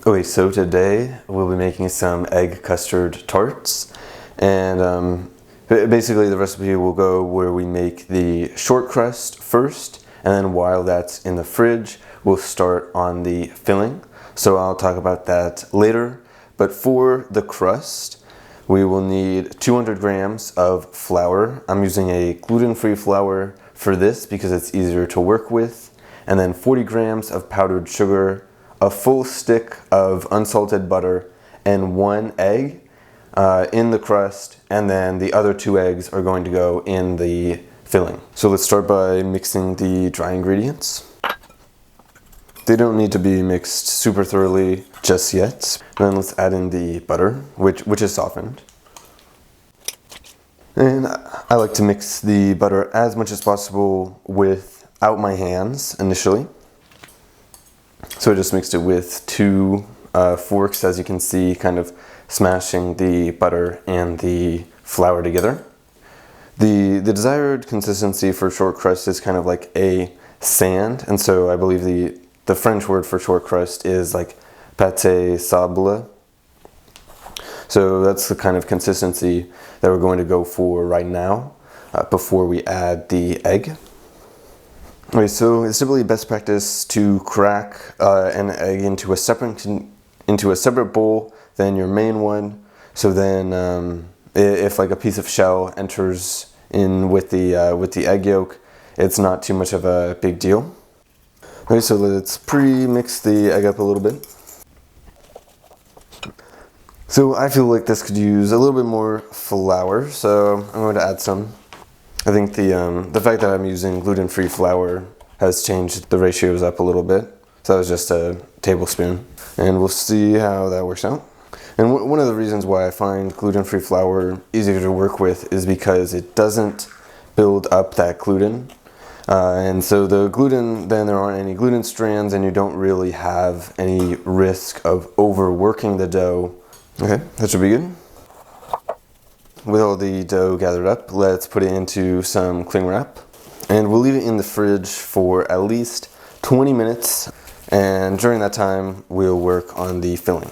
Okay, so today we'll be making some egg custard tarts, and basically the recipe will go where we make the short crust first, and then while that's in the fridge, we'll start on the filling. So I'll talk about that later, but for the crust, we will need 200 grams of flour. I'm using a gluten-free flour for this because it's easier to work with, and then 40 grams of powdered sugar, a full stick of unsalted butter, and 1 egg in the crust, and then the other 2 eggs are going to go in the filling. So let's start by mixing the dry ingredients. They don't need to be mixed super thoroughly just yet. And then let's add in the butter, which is softened. And I like to mix the butter as much as possible without my hands initially. So I just mixed it with 2 forks, as you can see, kind of smashing the butter and the flour together. The desired consistency for short crust is kind of like a sand, and so I believe the French word for short crust is like pâte sable. So that's the kind of consistency that we're going to go for right now before we add the egg. Okay, so it's typically best practice to crack an egg into a separate bowl than your main one. So then, if like a piece of shell enters in with the egg yolk, it's not too much of a big deal. Okay, so let's pre-mix the egg up a little bit. So I feel like this could use a little bit more flour, so I'm going to add some. I think the fact that I'm using gluten-free flour has changed the ratios up a little bit. So that was just a tablespoon. And we'll see how that works out. And one of the reasons why I find gluten-free flour easier to work with is because it doesn't build up that gluten. And so the gluten, then there aren't any gluten strands, and you don't really have any risk of overworking the dough. Okay, that should be good. With all the dough gathered up, let's put it into some cling wrap. And we'll leave it in the fridge for at least 20 minutes. And during that time, we'll work on the filling.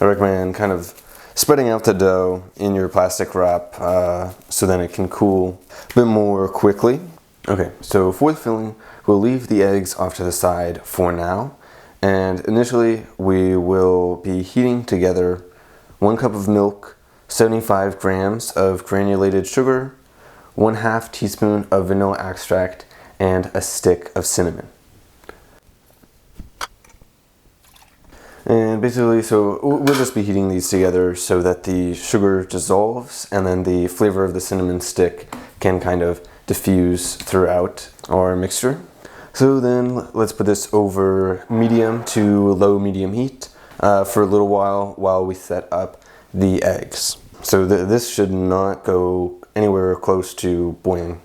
I recommend kind of spreading out the dough in your plastic wrap so then it can cool a bit more quickly. Okay, so for the filling, we'll leave the eggs off to the side for now. And initially, we will be heating together 1 cup of milk, 75 grams of granulated sugar, 1/2 teaspoon of vanilla extract, and a stick of cinnamon. And basically, so we'll just be heating these together so that the sugar dissolves and then the flavor of the cinnamon stick can kind of diffuse throughout our mixture. So then let's put this over medium to low medium heat for a little while we set up the eggs. So this should not go anywhere close to boiling.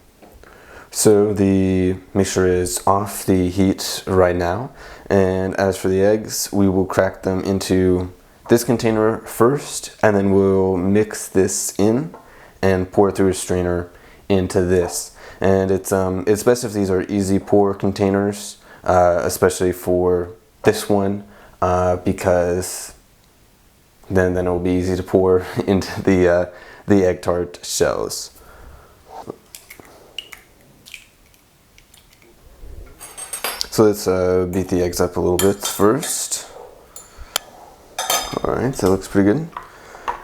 So the mixture is off the heat right now. And as for the eggs, we will crack them into this container first, and then we'll mix this in and pour it through a strainer into this. And it's best if these are easy pour containers, especially for this one, because then it will be easy to pour into the egg tart shells. So let's beat the eggs up a little bit first. All right, that looks pretty good.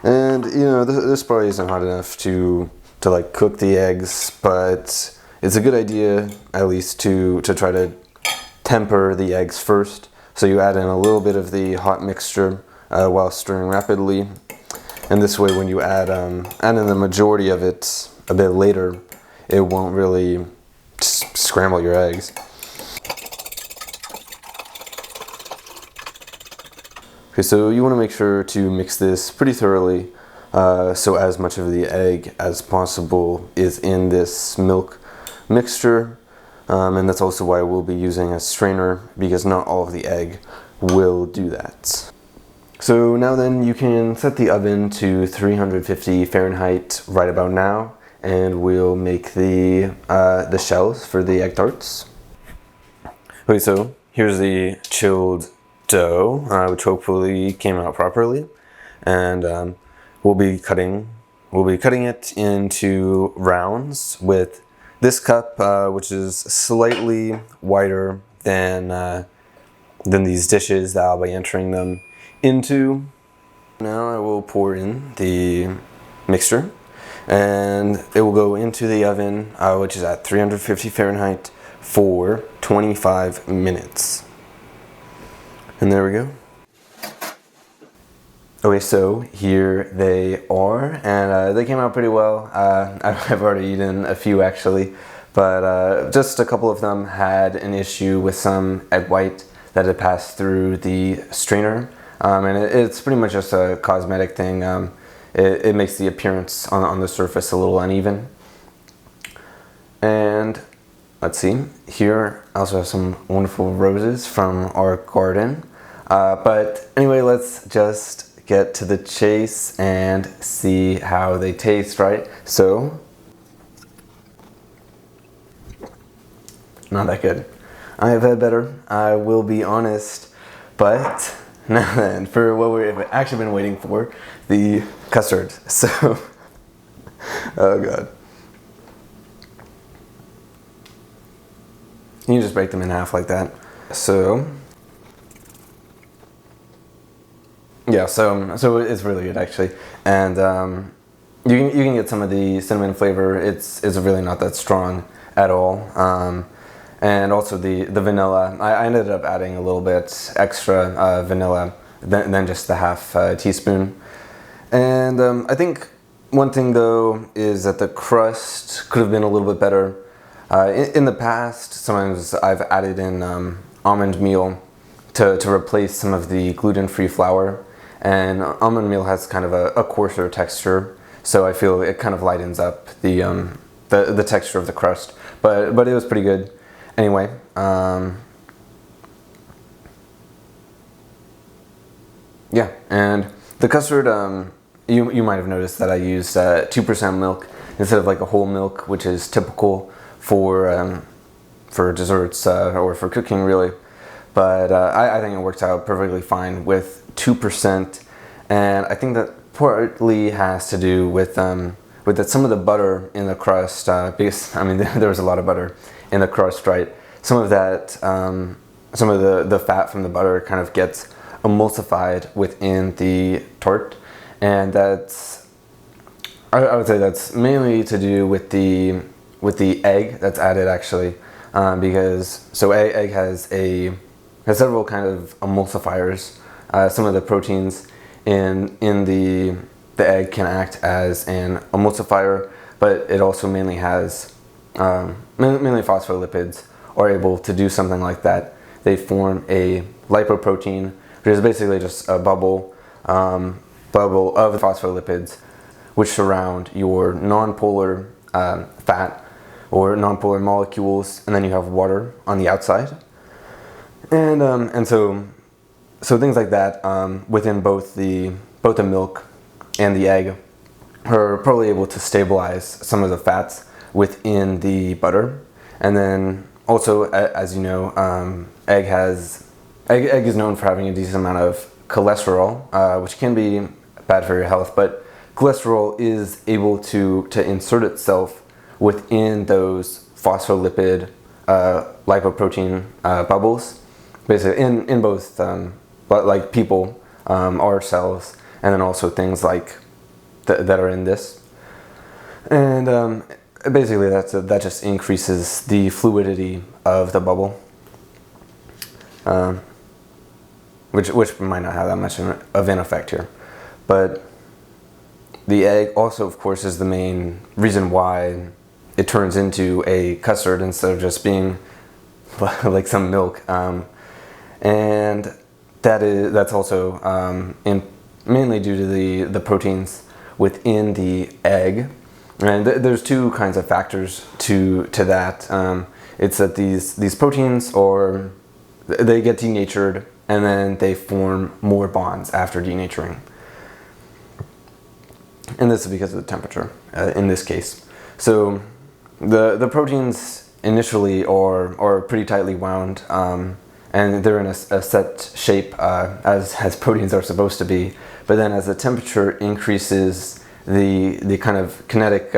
And you know, this probably isn't hot enough to like cook the eggs, but it's a good idea at least to try to temper the eggs first. So you add in a little bit of the hot mixture while stirring rapidly, and this way when you add in the majority of it a bit later, it won't really scramble your eggs. Okay, so you want to make sure to mix this pretty thoroughly so as much of the egg as possible is in this milk mixture. And that's also why we'll be using a strainer, because not all of the egg will do that. So now then, you can set the oven to 350 Fahrenheit right about now, and we'll make the shells for the egg tarts. Okay, so here's the chilled dough, which hopefully came out properly, and we'll be cutting it into rounds with this cup, which is slightly wider than these dishes that I'll be entering them into. Now I will pour in the mixture, and it will go into the oven, which is at 350 Fahrenheit for 25 minutes. And there we go. Okay, so here they are, and they came out pretty well. I've already eaten a few actually, but just a couple of them had an issue with some egg white that had passed through the strainer, and it's pretty much just a cosmetic thing. It makes the appearance on the surface a little uneven. And let's see, here I also have some wonderful roses from our garden. But anyway, let's just get to the chase and see how they taste, right? So, not that good. I have had better, I will be honest, but now then, for what we've actually been waiting for, the custard. So, oh god. You can just break them in half like that. So, yeah, so it's really good actually, and you can get some of the cinnamon flavor. It's really not that strong at all, and also the vanilla. I ended up adding a little bit extra vanilla than just the half teaspoon, and I think one thing though is that the crust could have been a little bit better. In the past, sometimes I've added in almond meal to replace some of the gluten-free flour. And almond meal has kind of a coarser texture, so I feel it kind of lightens up the texture of the crust. But it was pretty good. Anyway, yeah, and the custard, you might have noticed that I used 2% milk instead of like a whole milk, which is typical for desserts or for cooking really. But I think it works out perfectly fine with 2%, and I think that partly has to do with that some of the butter in the crust, because I mean there was a lot of butter in the crust, right? Some of that, some of the fat from the butter kind of gets emulsified within the tart, and that's I would say that's mainly to do with the egg that's added actually, because so egg has several kind of emulsifiers. Some of the proteins in the egg can act as an emulsifier, but it also mainly has mainly phospholipids are able to do something like that. They form a lipoprotein, which is basically just a bubble of phospholipids, which surround your nonpolar fat or nonpolar molecules, and then you have water on the outside, and so things like that within both the milk and the egg are probably able to stabilize some of the fats within the butter. And then also, as you know, egg is known for having a decent amount of cholesterol, which can be bad for your health, but cholesterol is able to insert itself within those phospholipid lipoprotein bubbles, basically in both like people, our cells, and then also things like that are in this, and basically that just increases the fluidity of the bubble, which might not have that much of an effect here, but the egg also, of course, is the main reason why it turns into a custard instead of just being like some milk, and that's also mainly due to the proteins within the egg. And there's two kinds of factors to that. It's that these proteins they get denatured, and then they form more bonds after denaturing. And this is because of the temperature in this case. So the proteins initially are pretty tightly wound, and and they're in a set shape as proteins are supposed to be. But then as the temperature increases, the kind of kinetic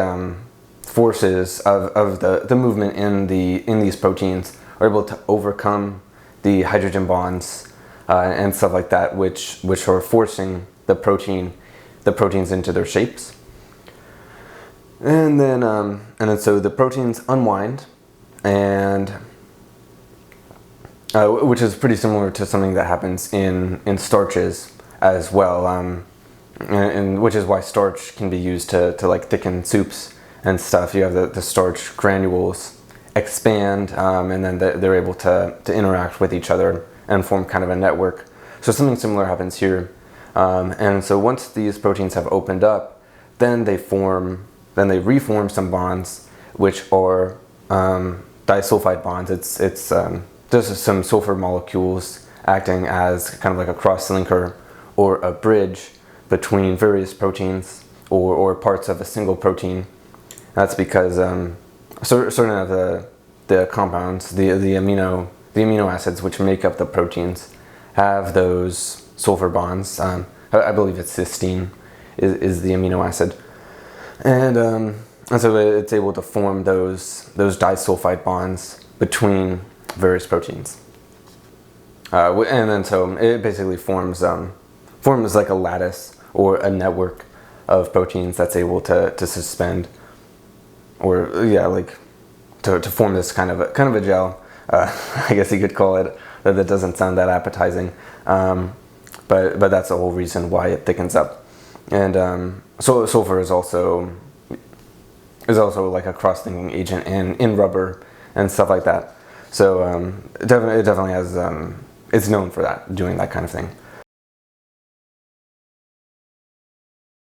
forces of the movement in these proteins are able to overcome the hydrogen bonds and stuff like that, which are forcing the proteins into their shapes. And then so the proteins unwind, and which is pretty similar to something that happens in starches as well, and which is why starch can be used to like thicken soups and stuff. You have the starch granules expand, and then they're able to interact with each other and form kind of a network. So something similar happens here. And so once these proteins have opened up, then they reform some bonds, which are disulfide bonds. It's just some sulfur molecules acting as kind of like a cross-linker or a bridge between various proteins or parts of a single protein. That's because certain of the compounds, the amino acids which make up the proteins, have those sulfur bonds. I believe it's cysteine is the amino acid, and so it's able to form those disulfide bonds between various proteins, and then so it basically forms like a lattice or a network of proteins that's able to suspend, or like to form this kind of a gel. I guess you could call it. That doesn't sound that appetizing, but that's the whole reason why it thickens up. And so sulfur is also like a cross-linking agent in rubber and stuff like that. So it definitely has it's known for that, doing that kind of thing.